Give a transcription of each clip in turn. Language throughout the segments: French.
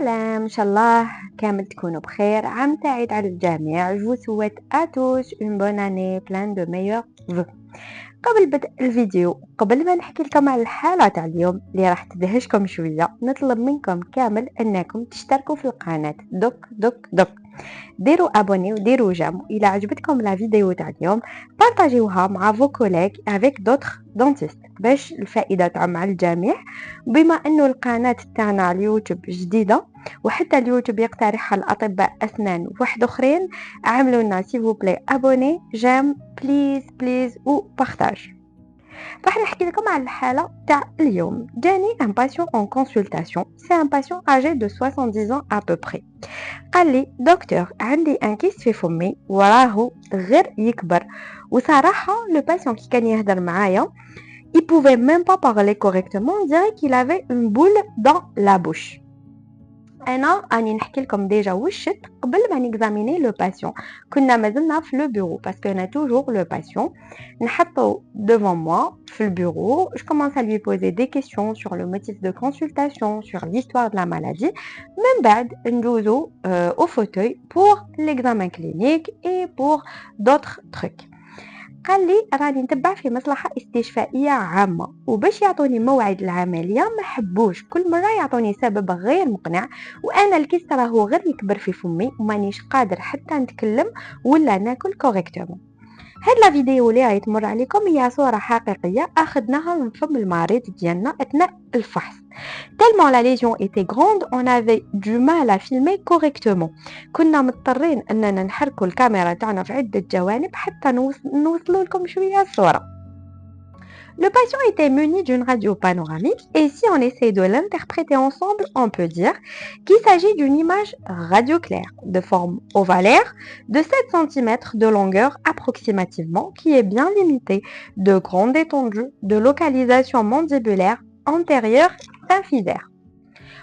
سلام، إن شاء الله كامل تكونوا بخير. عام سعيد على الجميع. Je vous souhaite à tous une bonne année pleine de meilleurs vœux. قبل بدء الفيديو، قبل ما نحكي لكم على الحالة تاع اليوم اللي راح تدهشكم شوية، نطلب منكم كامل انكم تشتركوا في القناة. دوك ديروا ابوني وديروا جيم. الى عجبتكم لا فيديو تاع اليوم بارطاجيوها مع فو كوليغ افيك دوطخ دونتيست باش الفائدة تعم على الجميع. بما انه القناة تاعنا على اليوتيوب جديدة وحتى اليوتيوب يقترح الاطباء اسنان واحد اخرين، عملوا لنا سيفو بلاي ابوني جيم بليز و بارطاج. راح نحكي لكم على الحالة تاع اليوم. جاني un patient en consultation. C'est un patient âgé de 70 ans à peu près. قال لي دكتور عندي ان كيس في فمي وراه غير يكبر. وصراحة le patient qui كان يهدر معايا il pouvait même pas parler correctement, on dirait qu'il avait une boule dans la bouche. انا راني نحكي لكم ديجا وشت قبل ما نيكزاميني لو باسيون. كنا مازلنا في لو بيرو باسكو انا توجور لو باسيون نحطو devant moi في البيرو. Je commence à lui poser des questions sur le motif de consultation, sur l'histoire de la maladie. من بعد ندوزو au fauteuil pour l'examen clinique et pour d'autres trucs. قال لي راني نتبع في مصلحة استشفائية عامة، وباش يعطوني موعد العملية ما حبوش، كل مرة يعطوني سبب غير مقنع، وأنا الكيس راهو غير يكبر في فمي ومانيش قادر حتى نتكلم ولا ناكل كوريكتومون. هاد لا فيديو اللي راهي تمر عليكم هي صورة حقيقية أخذناها من فم المريض ديالنا أثناء الفحص. Tellement la lésion était grande, on avait du mal à filmer correctement. كنا مضطرين أننا نحركوا الكاميرا تاعنا في عدة جوانب حتى نوصلوا لكم شوية الصورة. Le patient était muni d'une radio panoramique et si on essaie de l'interpréter ensemble, on peut dire qu'il s'agit d'une image radio claire de forme ovalaire de 7 cm de longueur approximativement qui est bien limitée, de grande étendue, de localisation mandibulaire antérieure symphysaire,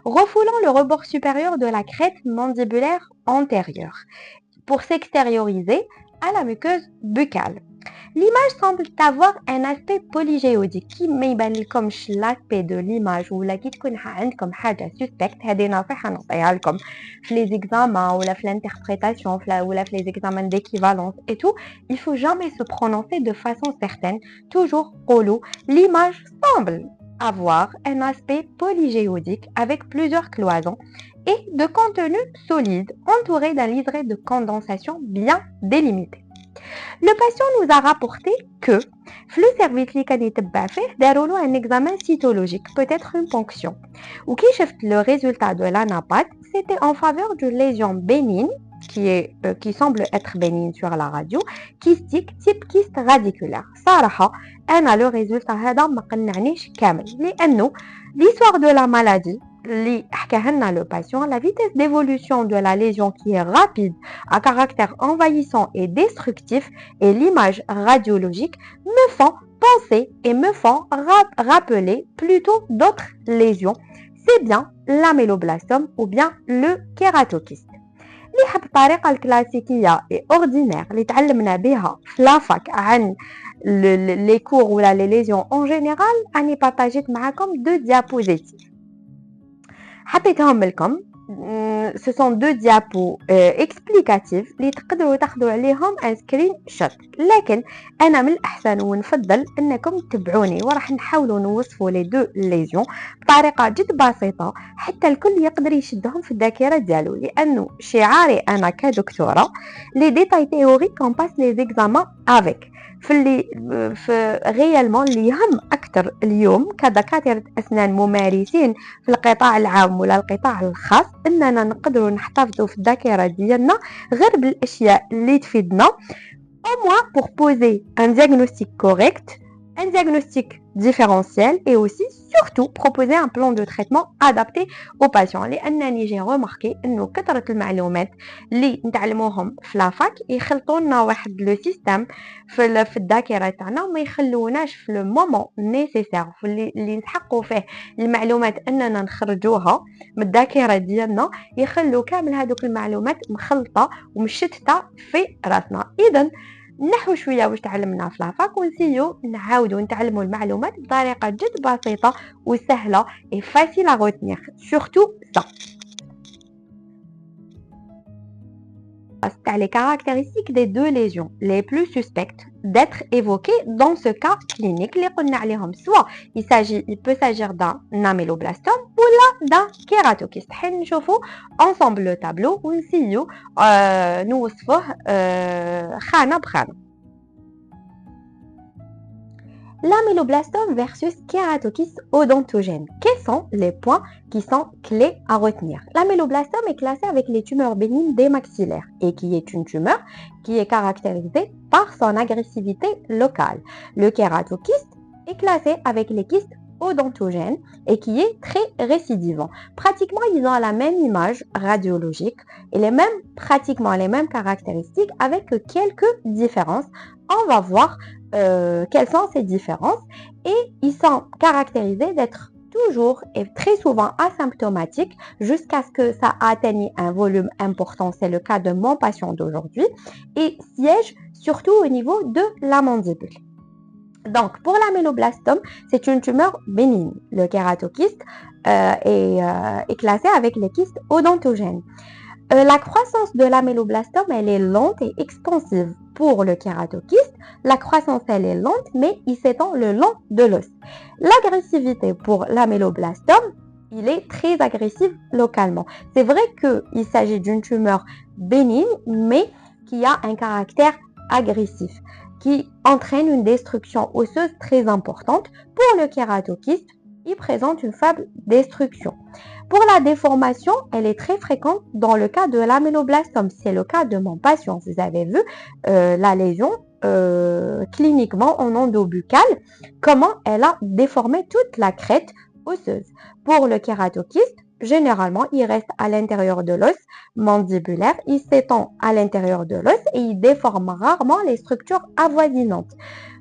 refoulant le rebord supérieur de la crête mandibulaire antérieure pour s'extérioriser à la muqueuse buccale. L'image semble avoir un aspect polygéodique qui ما يبان لكمش l'aspect de l'image ولا كي تكون عندكم حاجة suspect. هذه نصيحة نعطيها لكم في les examens ولا في l'interprétation ولا في les examens d'équivalence et tout. Il faut jamais se prononcer de façon certaine. Toujours قولوا l'image semble avoir un aspect polygéodique avec plusieurs cloisons et de contenu solide entouré d'un liseré de condensation bien délimité. Le patient nous a rapporté que le service اللي كان يتبع فيه داروا له un examen cytologique, peut-être une ponction. Ou qui شفت le résultat de l'anapath, c'était en faveur d'une lésion bénigne qui semble être bénigne sur la radio, kystique type kyste radiculaire. صراحة أنا le résultat هذا ما قنعنيش كامل لأنه l'histoire de la maladie اللي حكاها لنا le patient, la vitesse d'évolution de la lésion qui est rapide à caractère envahissant et destructif et l'image radiologique me font penser et me font rappeler plutôt d'autres lésions. C'est bien l'améloblastome ou bien le kératokyste. اللي حب الطريقة الكلاسيكية et ordinaire اللي تعلمنا بها في لافاك عن les cours ولا les lésions en général، أني بارطاجيت معاكم دو diapositives حطيتهم لكم. ce sont deux diapos explicatifs اللي تقدروا تاخذوا عليهم ان سكرين شوت، لكن انا من الاحسن ونفضل انكم تتبعوني وراح نحاولوا نوصفوا لي دو ليزيون بطريقه جد بسيطه حتى الكل يقدر يشدهم في الذاكره ديالو، لانه شعاري انا كدكتوره لي ديتاي تيوريك اون باس لي زيكزامان افيك. في غيالمون اللي يهم اكثر اليوم كدكاتره اسنان ممارسين في القطاع العام ولا القطاع الخاص اننا نقدروا نحتفظوا في الذاكره ديالنا غير بالاشياء اللي تفيدنا au moins pour poser un diagnostic correct, un diagnostic différentiel et aussi surtout proposer un plan de traitement adapté aux patients. لأنني j'ai remarqué إنه كثرة المعلومات اللي نتعلموهم في لافاك يخلطوا لنا واحد لو سيستم في الذاكرة تاعنا وما يخلوناش في لو مومون نيسيسير اللي نتحققوا فيه المعلومات أننا نخرجوها من الذاكرة ديالنا، يخلوا كامل هذوك المعلومات مخلطة ومشتتة في راسنا. إذن نحو شويه واش تعلمنا في لافاك ونسيو نعاودو نتعلموا المعلومات بطريقه جد بسيطه وسهله et facile à retenir surtout ça. les caractéristiques des deux lésions les plus suspectes d'être évoquées dans ce cas clinique. Soit il peut s'agir d'un améloblastome ou d'un kératokyste. نشوفوا ensemble le tableau ونسيو نوصفه خانة بخانة. L'améloblastome versus kératokyste odontogène. Quels sont les points qui sont clés à retenir? L'améloblastome est classé avec les tumeurs bénignes des maxillaires et qui est une tumeur qui est caractérisée par son agressivité locale. Le kératokyste est classé avec les kystes odontogènes et qui est très récidivant. Pratiquement, ils ont la même image radiologique et pratiquement les mêmes caractéristiques avec quelques différences. On va voir quelles sont ces différences et ils sont caractérisés d'être toujours et très souvent asymptomatiques jusqu'à ce que ça atteigne un volume important, c'est le cas de mon patient d'aujourd'hui, et siège surtout au niveau de la mandibule. Donc, pour l'améloblastome, c'est une tumeur bénigne. Le kératokyste est classé avec les kystes odontogènes. La croissance de l'améloblastome, elle est lente et expansive. Pour le kératokyste, la croissance, elle est lente, mais il s'étend le long de l'os. L'agressivité pour l'améloblastome, il est très agressif localement. C'est vrai qu'il s'agit d'une tumeur bénigne, mais qui a un caractère agressif, qui entraîne une destruction osseuse très importante. Pour le kératokyste, il présente une faible destruction. Pour la déformation, elle est très fréquente dans le cas de l'améloblastome. C'est le cas de mon patient. Vous avez vu la lésion cliniquement en endobuccal, comment elle a déformé toute la crête osseuse. Pour le kératokyste, généralement, il reste à l'intérieur de l'os mandibulaire, il s'étend à l'intérieur de l'os et il déforme rarement les structures avoisinantes.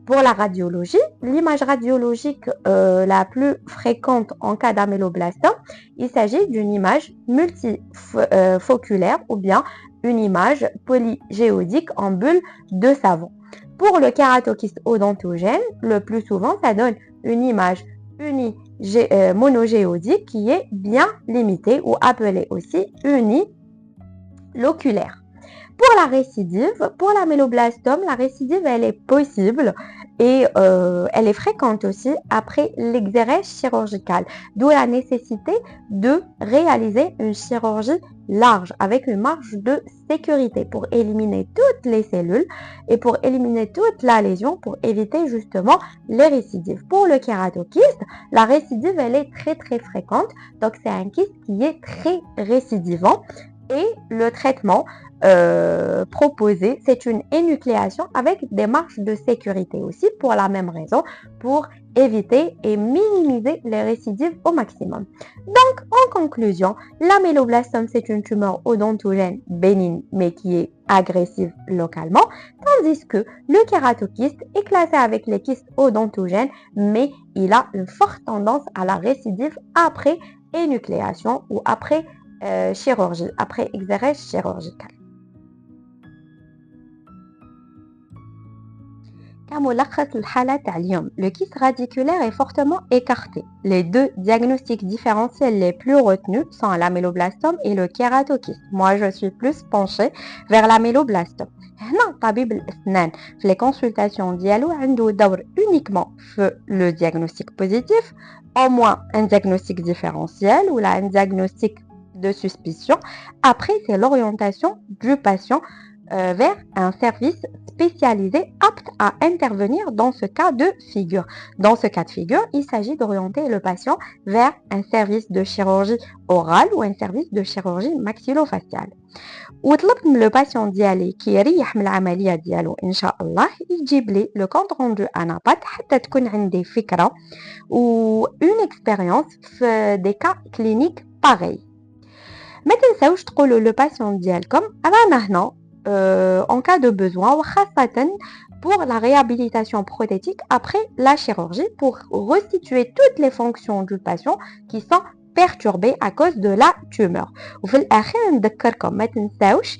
Pour la radiologie, l'image radiologique la plus fréquente en cas d'améloblastome, il s'agit d'une image multifoculaire ou bien une image polygéodique en bulle de savon. Pour le kératokyste odontogène, le plus souvent, ça donne une image monogéodique qui est bien limitée ou appelée aussi uniloculaire. Pour la récidive, pour l'améloblastome, la récidive, elle est possible et elle est fréquente aussi après l'exérèse chirurgicale, d'où la nécessité de réaliser une chirurgie large avec une marge de sécurité pour éliminer toutes les cellules et pour éliminer toute la lésion pour éviter justement les récidives. Pour le kératokyste, la récidive, elle est très très fréquente, donc c'est un kyste qui est très récidivant et le traitement proposé, c'est une énucléation avec des marges de sécurité aussi pour la même raison, pour éviter et minimiser les récidives au maximum. Donc, en conclusion, l'améloblastome, c'est une tumeur odontogène bénigne mais qui est agressive localement, tandis que le kératokyste est classé avec les kystes odontogènes mais il a une forte tendance à la récidive après énucléation ou après chirurgie, après exérèse chirurgicale. كملخص الحالة تاع اليوم, le kyste radiculaire est fortement écarté. Les deux diagnostics différentiels les plus retenus sont l'améloblastome et le kératokyste. Moi, je suis plus penchée vers l'améloblastome. هنا طبيب الأسنان في les consultations ديالو عنده دور uniquement في le diagnostic positif, au moins un diagnostic différentiel ou là un diagnostic de suspicion. Après, c'est l'orientation du patient vers un service spécialisé apte à intervenir dans ce cas de figure. Dans ce cas de figure, il s'agit d'orienter le patient vers un service de chirurgie orale ou un service de chirurgie maxillofaciale. وطلبت من لو باسيون ديالي كي يريح من العمليه ديالو ان شاء الله يجيب لي لو كونط روندو انابات حتى تكون عندي فكره و اون اكسبيريونس في دي كا كلينيك باغي. ما تنساوش تقولوا لو باسيون ديالكم رانا هنا en cas de besoin وخاصة pour la réhabilitation prothétique après la chirurgie pour restituer toutes les fonctions du patient qui sont perturbées à cause de la tumeur. وفي الأخير نذكركم ما تنساوش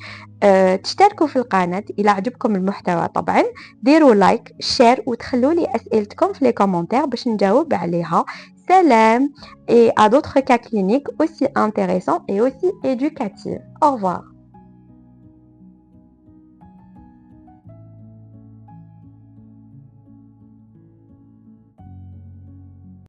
تشتركوا في القناة إلى عجبكم المحتوى طبعا, ديروا لايك شير وتخلوا لي أسئلتكم في les commentaires باش نجاوب عليها. Salam et à d'autres cas cliniques aussi intéressants et aussi éducatifs. Au revoir.